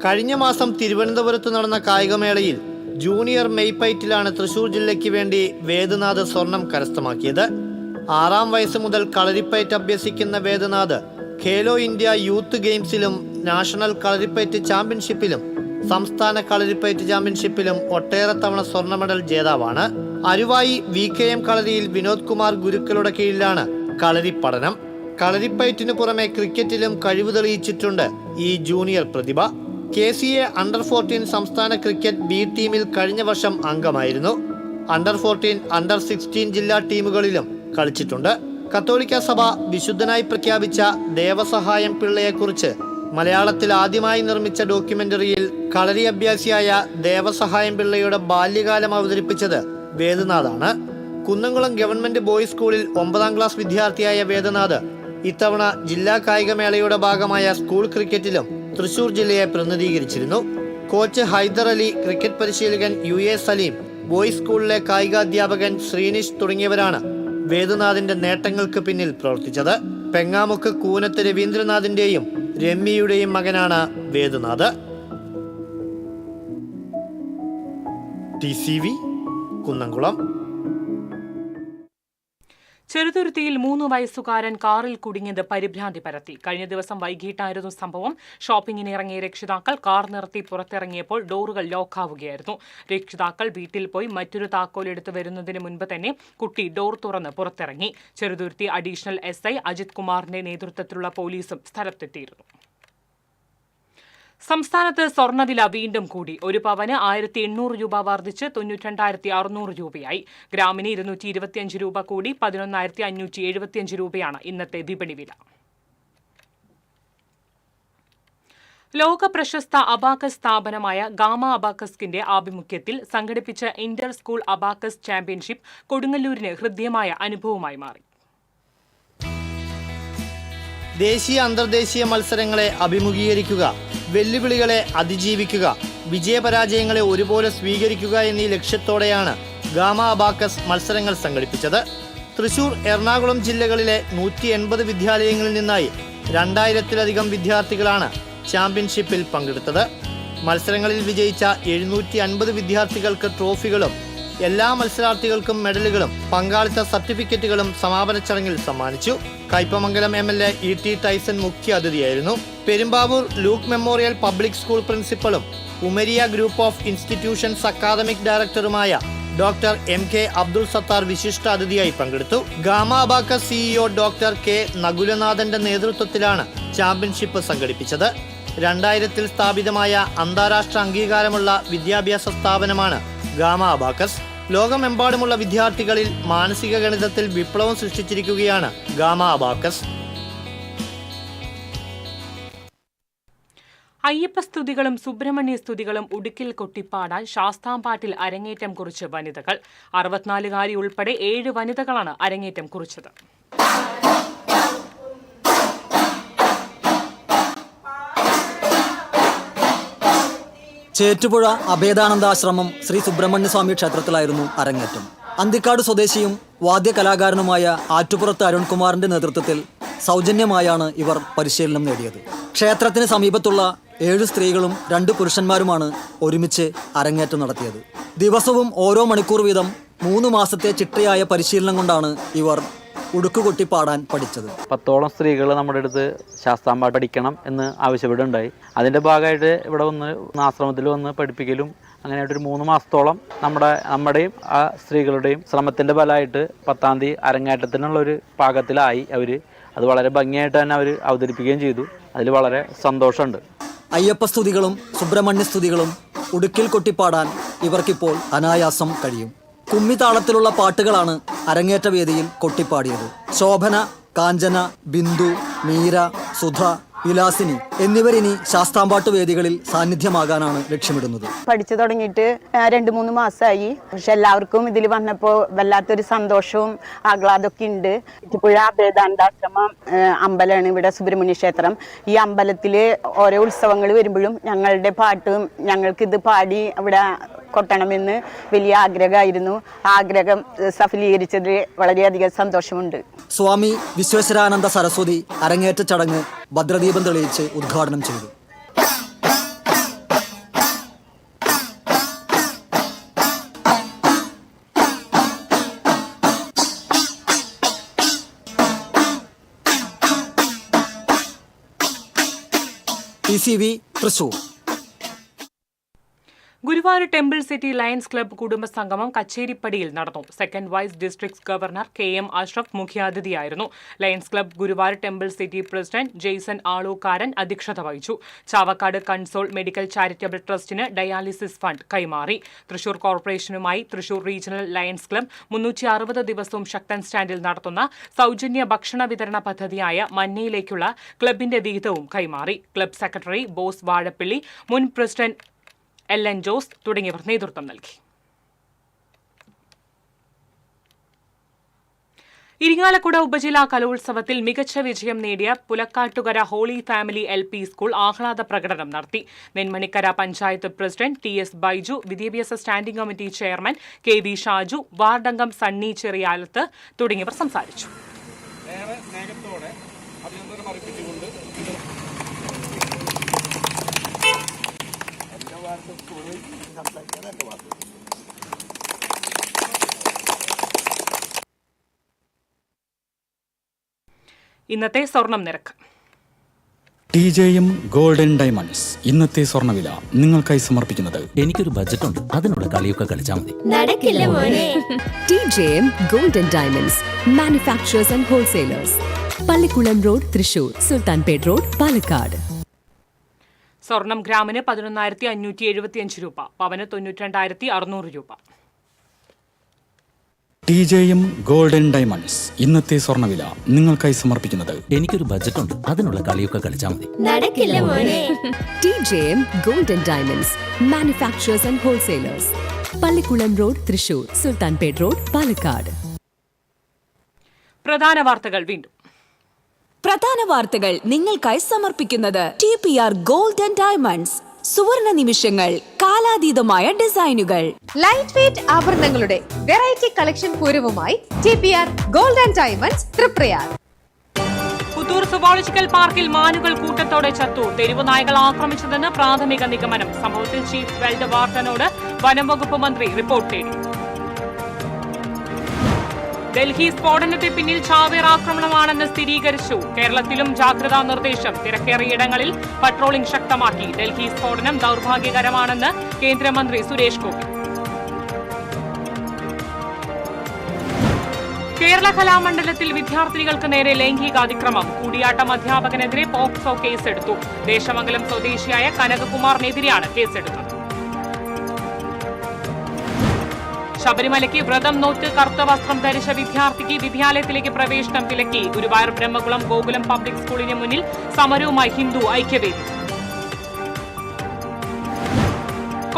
കഴിഞ്ഞ മാസം തിരുവനന്തപുരത്ത് നടന്ന കായികമേളയിൽ ജൂനിയർ മെയ്പൈറ്റിലാണ് തൃശൂർ ജില്ലയ്ക്ക് വേണ്ടി വേദ്നാഥ് സ്വർണം കരസ്ഥമാക്കിയത്. 6-ാം വയസ്സ് മുതൽ കളരിപ്പയറ്റ് അഭ്യസിക്കുന്ന വേദ്നാഥ് ഖേലോ ഇന്ത്യ യൂത്ത് ഗെയിംസിലും നാഷണൽ കളരിപ്പയറ്റ് ചാമ്പ്യൻഷിപ്പിലും സംസ്ഥാന കളരിപ്പയറ്റ് ചാമ്പ്യൻഷിപ്പിലും ഒട്ടേറെ തവണ സ്വർണ്ണ മെഡൽ ജേതാവാണ്. അരുവായി VKM കളരിയിൽ വിനോദ് കുമാർ ഗുരുക്കളുടെ കീഴിലാണ് കളരി പഠനം. കളരിപ്പയറ്റിനു പുറമെ ക്രിക്കറ്റിലും കഴിവ് തെളിയിച്ചിട്ടുണ്ട് ഈ ജൂനിയർ പ്രതിഭ. KCA അണ്ടർ-14 സംസ്ഥാന ക്രിക്കറ്റ് B ടീമിൽ കഴിഞ്ഞ വർഷം അംഗമായിരുന്നു. അണ്ടർ-14, അണ്ടർ-16 ജില്ലാ ടീമുകളിലും കളിച്ചിട്ടുണ്ട്. കത്തോലിക്ക സഭ വിശുദ്ധനായി പ്രഖ്യാപിച്ച ദേവസഹായം പിള്ളയെക്കുറിച്ച് മലയാളത്തിൽ ആദ്യമായി നിർമ്മിച്ച ഡോക്യുമെന്ററിയിൽ കളരി അഭ്യാസിയായ ദേവസഹായം പിള്ളയുടെ ബാല്യകാലം അവതരിപ്പിച്ചത് വേദനാഥാണ്. കുന്നംകുളം ഗവൺമെന്റ് ബോയ്സ് സ്കൂളിൽ 9ാം ക്ലാസ് വിദ്യാർത്ഥിയായ വേദനാഥ് ഇത്തവണ ജില്ലാ കായികമേളയുടെ ഭാഗമായ സ്കൂൾ ക്രിക്കറ്റിലും തൃശൂർ ജില്ലയെ പ്രതിനിധീകരിച്ചിരുന്നു. കോച്ച് ഹൈദർ അലി, ക്രിക്കറ്റ് പരിശീലകൻ UA സലീം, ബോയ്സ് സ്കൂളിലെ കായികാധ്യാപകൻ ശ്രീനിഷ് തുടങ്ങിയവരാണ് വേദനാഥിന്റെ നേട്ടങ്ങൾക്ക് പിന്നിൽ പ്രവർത്തിച്ചത്. പെങ്ങാമുക്ക് കൂനത്ത് രവീന്ദ്രനാഥിന്റെയും രമ്യയുടെയും മകനാണ് വേദനാഥ്. TCV കുന്നംകുളം. ചെറുതുരുത്തിയിൽ 3 വയസ്സുകാരൻ കാറിൽ കുടുങ്ങിയത് പരിഭ്രാന്തി പരത്തി. കഴിഞ്ഞ ദിവസം വൈകിട്ടായിരുന്നു സംഭവം. ഷോപ്പിംഗിന് ഇറങ്ങിയ രക്ഷിതാക്കൾ കാർ നിർത്തി പുറത്തിറങ്ങിയപ്പോൾ ഡോറുകൾ ലോക്കാവുകയായിരുന്നു. രക്ഷിതാക്കൾ വീട്ടിൽ പോയി മറ്റൊരു താക്കോൽ എടുത്തു വരുന്നതിന് മുൻപ് തന്നെ കുട്ടി ഡോർ തുറന്ന് പുറത്തിറങ്ങി. ചെറുതുരുത്തി അഡീഷണൽ SI അജിത് കുമാറിന്റെ നേതൃത്വത്തിലുള്ള പോലീസും സ്ഥലത്തെത്തിയിരുന്നു. സംസ്ഥാനത്ത് സ്വർണ്ണവില വീണ്ടും കൂടി. ഒരു പവന് 1,800 രൂപ വർദ്ധിച്ച് 92,600 രൂപയായി. ഗ്രാമിന് 225 രൂപ കൂടി 11,575 രൂപയാണ് ഇന്നത്തെ വിപണി വില. ലോക പ്രശസ്ത അബാക്കസ് സ്ഥാപനമായ ഗാമ അബാക്കസിന്റെ ആഭിമുഖ്യത്തിൽ സംഘടിപ്പിച്ച ഇന്റർ സ്കൂൾ അബാക്കസ് ചാമ്പ്യൻഷിപ്പ് കൊടുങ്ങല്ലൂരിന് ഹൃദ്യമായ അനുഭവമായി മാറി. ദേശീയ അന്തർദേശീയ മത്സരങ്ങളെ അഭിമുഖീകരിക്കുക, വെല്ലുവിളികളെ അതിജീവിക്കുക, വിജയപരാജയങ്ങളെ ഒരുപോലെ സ്വീകരിക്കുക എന്നീ ലക്ഷ്യത്തോടെയാണ് ഗാമ അബാക്കസ് മത്സരങ്ങൾ സംഘടിപ്പിച്ചത്. തൃശൂർ, എറണാകുളം ജില്ലകളിലെ 180 വിദ്യാലയങ്ങളിൽ നിന്നായി 2000-ത്തിലധികം വിദ്യാർത്ഥികളാണ് ചാമ്പ്യൻഷിപ്പിൽ പങ്കെടുത്തത്. മത്സരങ്ങളിൽ വിജയിച്ച 750 വിദ്യാർത്ഥികൾക്ക് ട്രോഫികളും എല്ലാ മത്സരാർത്ഥികൾക്കും മെഡലുകളും പങ്കാളിത്ത സർട്ടിഫിക്കറ്റുകളും സമാപന ചടങ്ങിൽ സമ്മാനിച്ചു. Kaipamangalam MLA E.T. ടൈസൺ മുഖ്യ അതിഥിയായിരുന്നു. Perumbavoor Luke memorial public school പ്രിൻസിപ്പലും ഉമരിയ ഗ്രൂപ്പ് ഓഫ് ഇൻസ്റ്റിറ്റ്യൂഷൻസ് അക്കാദമിക് ഡയറക്ടറുമായ ഡോക്ടർ MK അബ്ദുൾ സത്താർ വിശിഷ്ട അതിഥിയായി പങ്കെടുത്തു. Gama abacus CEO doctor K. നകുലനാഥന്റെ നേതൃത്വത്തിലാണ് ചാമ്പ്യൻഷിപ്പ് സംഘടിപ്പിച്ചത്. 2000-ൽ സ്ഥാപിതമായ അന്താരാഷ്ട്ര അംഗീകാരമുള്ള വിദ്യാഭ്യാസ സ്ഥാപനമാണ് ഗാമ അബാക്കസ്. ലോകമെമ്പാടുമുള്ള വിദ്യാർത്ഥികളിൽ മാനസിക ഗണിതത്തിൽ വിപ്ലവം സൃഷ്ടിച്ചിരിക്കുകയാണ് ഗാമ അബാക്കസ്. അയ്യപ്പസ്തുതികളും സുബ്രഹ്മണ്യ സ്തുതികളും ഉടുക്കിൽ കൊട്ടിപ്പാടാൻ ശാസ്താംപാട്ടിൽ അരങ്ങേറ്റം കുറിച്ച് വനിതകൾ. 64കാരി ഉൾപ്പെടെ 7 വനിതകളാണ് അരങ്ങേറ്റം കുറിച്ചത്. ചേറ്റുപുഴ അഭേദാനന്ദാശ്രമം ശ്രീ സുബ്രഹ്മണ്യസ്വാമി ക്ഷേത്രത്തിലായിരുന്നു അരങ്ങേറ്റം. അന്തിക്കാട് സ്വദേശിയും വാദ്യകലാകാരനുമായ ആറ്റുപുറത്ത് അരുൺകുമാറിന്റെ നേതൃത്വത്തിൽ സൗജന്യമായാണ് ഇവർ പരിശീലനം നേടിയത്. ക്ഷേത്രത്തിന് സമീപത്തുള്ള 7 സ്ത്രീകളും 2 പുരുഷന്മാരുമാണ് ഒരുമിച്ച് അരങ്ങേറ്റം നടത്തിയത്. ദിവസവും ഓരോ മണിക്കൂർ വീതം 3 മാസത്തെ ചിട്ടയായ പരിശീലനം കൊണ്ടാണ് ഇവർ ഉടുക്കുകൊട്ടി പാടാൻ പഠിച്ചത്. 10ഓളം സ്ത്രീകൾ നമ്മുടെ അടുത്ത് ശാസ്താംപാട്ട് പഠിക്കണം എന്ന് ആവശ്യപ്പെടുകയുണ്ടായി. അതിൻ്റെ ഭാഗമായിട്ട് ഇവിടെ വന്ന് ആശ്രമത്തിൽ വന്ന് പഠിപ്പിക്കലും അങ്ങനെയായിട്ടൊരു 3 മാസത്തോളം നമ്മുടെയും ആ സ്ത്രീകളുടെയും ശ്രമത്തിൻ്റെ ഫലമായിട്ട് 10-ാം തീയതി അരങ്ങേറ്റത്തിനുള്ളൊരു പാകത്തിലായി അവർ. അത് വളരെ ഭംഗിയായിട്ട് തന്നെ അവർ അവതരിപ്പിക്കുകയും ചെയ്തു. അതിൽ വളരെ സന്തോഷമുണ്ട്. അയ്യപ്പസ്തുതികളും സുബ്രഹ്മണ്യ സ്തുതികളും ഉടുക്കിൽ കൊട്ടിപ്പാടാൻ ഇവർക്കിപ്പോൾ അനായാസം കഴിയും. കുമ്മിതാളത്തിലുള്ള പാട്ടുകളാണ് അരങ്ങേറ്റ വേദിയിൽ കൊട്ടിപ്പാടിയത്. ശോഭന, കാഞ്ചന, ബിന്ദു, മീര, സുധ, വിലാസിനി എന്നിവരിനി ശാസ്താംപാട്ട് വേദികളിൽ സാന്നിധ്യമാകാനാണ് ലക്ഷ്യമിടുന്നത്. പഠിച്ചു തുടങ്ങിയിട്ട് 2-3 മാസമായി. പക്ഷെ എല്ലാവർക്കും ഇതിൽ വന്നപ്പോൾ വല്ലാത്തൊരു സന്തോഷവും ആഹ്ലാദമൊക്കെ ഉണ്ട്. പുഴ അഭേദാനന്ദാശ്രമം അമ്പലമാണ് ഇവിടെ, സുബ്രഹ്മണ്യ ക്ഷേത്രം. ഈ അമ്പലത്തിൽ ഓരോ ഉത്സവങ്ങൾ വരുമ്പോഴും ഞങ്ങളുടെ പാട്ടും ഞങ്ങൾക്കിത് പാടി ഇവിടെ കൊട്ടണമെന്ന് വലിയ ആഗ്രഹമായിരുന്നു. ആഗ്രഹം സഫലീകരിച്ചതിൽ വളരെയധികം സന്തോഷമുണ്ട്. സ്വാമി വിശ്വേശ്വരാനന്ദ സരസ്വതി അരങ്ങേറ്റ ചടങ്ങ് ഭദ്രദീപം തെളിയിച്ച് ഉദ്ഘാടനം ചെയ്തു. TCV Thrissur. Guruvayur temple city lions club കുടുംബസംഗമം കച്ചേരിപ്പടിയിൽ നടന്നു. Second vice district governor KM Ashraf മുഖ്യാതിഥിയായിരുന്നു. Lions club Guruvayur temple city president Jason Alookkaran അധ്യക്ഷത വഹിച്ചു. ചാവക്കാട് കൺസോൾ മെഡിക്കൽ ചാരിറ്റബിൾ ട്രസ്റ്റിന് ഡയാലിസിസ് ഫണ്ട് കൈമാറി. തൃശൂർ കോർപ്പറേഷനുമായി തൃശൂർ റീജിയണൽ ലയൺസ് ക്ലബ്ബ് 360 ദിവസവും ശക്തൻ സ്റ്റാൻഡിൽ നടത്തുന്ന സൗജന്യ ഭക്ഷണ വിതരണ പദ്ധതിയായ മന്നയിലേക്കുള്ള ക്ലബിന്റെ വിഹിതവും കൈമാറി. ക്ലബ്ബ് സെക്രട്ടറി ബോസ് വാഴപ്പിള്ളി, മുൻ പ്രസിഡന്റ് LN ജോസ് തുടങ്ങിയവർ നേതൃത്വം നൽകി. ഇരിങ്ങാലക്കുട ഉപജില്ലാ കലോത്സവത്തിൽ മികച്ച വിജയം നേടിയ Pulakkattukara holy family LP school ആഹ്ലാദ പ്രകടനം നടത്തി. നെന്മണിക്കര പഞ്ചായത്ത് പ്രസിഡന്റ് TS ബൈജു, വിദ്യാഭ്യാസ standing committee chairman KV Shaju, വാർഡംഗം സണ്ണി ചെറിയാലത്ത് തുടങ്ങിയവർ സംസാരിച്ചു. ഇന്നത്തെ സ്വർണം നിരക്ക്. TJM ഗോൾഡൻ ഡയമണ്ട്സ് ഇന്നത്തെ സ്വർണ്ണവില നിങ്ങൾക്കായി സമർപ്പിക്കുന്നത് എനിക്കൊരു ബജറ്റ് ഉണ്ട്, അതിനുള്ള കളിയൊക്കെ കളിച്ചാൽ മതി. നടക്കില്ല മോനെ. TJM golden diamonds manufacturers and wholesalers, Pallikulam road, Thrissur, Sultanpet road, Palakkad. സ്വർണം ഗ്രാമിന് 11,575 രൂപ, പവന് 92,600 രൂപ. TJM ഗോൾഡൻ ഡയമണ്ട്സ് ഇന്നത്തെ സ്വർണ്ണവില നിങ്ങൾക്കായി സമർപ്പിക്കുന്നത് എനിക്കൊരു ബജറ്റ് ഉണ്ട്, അതിനുള്ള കളിയൊക്കെ കളിച്ചാൽ മതി. നടക്കില്ല മോനെ. TJM golden diamonds manufacturers and wholesalers, Pallikulam road, Thrissur, Sultanpet road, Palakkad. പ്രധാന വാർത്തകൾ വീണ്ടും. പ്രധാന വാർത്തകൾ നിങ്ങൾക്കായി സമർപ്പിക്കുന്നത് TPR ഗോൾഡൻ ഡയമണ്ട്സ്, സുവർണ നിമിഷങ്ങൾ, കാലാതീതമായ ഡിസൈനുകൾ. ലൈറ്റ് വെയ്റ്റ് ആഭരണങ്ങളുടെ വെറൈറ്റി കളക്ഷൻ പൂരവുമായി TPR golden diamonds Triprayar. Puthur zoological പാർക്കിൽ മാനുകൾ കൂട്ടത്തോടെ ചത്തു. തെരുവ് നായകൾ ആക്രമിച്ചതെന്ന് പ്രാഥമിക നിഗമനം. സംഭവത്തിൽ ചീഫ് വെൽഡ് വാർഡനോട് വനംവകുപ്പ് മന്ത്രി റിപ്പോർട്ട് തേടി. ഡൽഹി സ്ഫോടനത്തിന് പിന്നിൽ ചാവേർ ആക്രമണമാണെന്ന് സ്ഥിരീകരിച്ചു. കേരളത്തിലും ജാഗ്രതാ നിർദ്ദേശം. തിരക്കേറിയിടങ്ങളിൽ പട്രോളിംഗ് ശക്തമാക്കി. ഡൽഹി സ്ഫോടനം ദൗർഭാഗ്യകരമാണെന്ന് കേന്ദ്രമന്ത്രി സുരേഷ് ഗോപി. കേരള കലാമണ്ഡലത്തിൽ വിദ്യാർത്ഥിനികൾക്ക് നേരെ ലൈംഗികാതിക്രമം. കൂടിയാട്ടം അധ്യാപകനെതിരെ പോക്സോ കേസെടുത്തു. ദേശമംഗലം സ്വദേശിയായ കനകകുമാറിനെതിരെയാണ് കേസെടുത്തത്. ശബരിമലയ്ക്ക് വ്രതം നോറ്റ് കറുത്ത വസ്ത്രം ധരിച്ച വിദ്യാർത്ഥിക്ക് വിദ്യാലയത്തിലേക്ക് പ്രവേശനം വിലക്കി. ഗുരുവായൂർ ബ്രഹ്മകുളം ഗോകുലം പബ്ലിക് സ്കൂളിന് മുന്നിൽ സമരവുമായി ഹിന്ദു ഐക്യവേദി.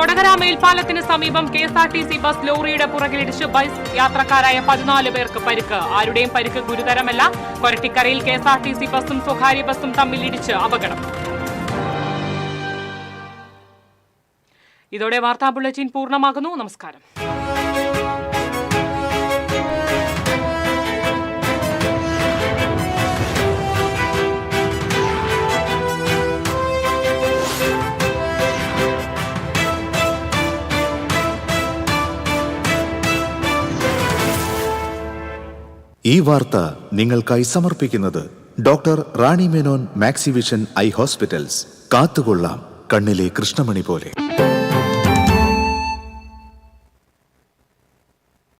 കൊടകര മേൽപ്പാലത്തിന് സമീപം KSRTC ബസ് ലോറിയുടെ പുറകിലിടിച്ച് ബസ് യാത്രക്കാരായ 14 പേർക്ക് പരിക്ക്. ആരുടെയും പരിക്ക് ഗുരുതരമല്ല. കൊരട്ടിക്കരയിൽ KSRTC ബസും സ്വകാര്യ ബസും തമ്മിൽ ഇടിച്ച് അപകടം. ഇതോടെ വാർത്താ ബുള്ളറ്റിൻ പൂർണ്ണമാകുന്നു. നമസ്കാരം. ഈ വാർത്ത നിങ്ങൾക്കായി സമർപ്പിക്കുന്നത് doctor Rani Menon Maxivision I hospitals. കാത്തുകൊള്ളാം കണ്ണിലെ കൃഷ്ണമണി പോലെ.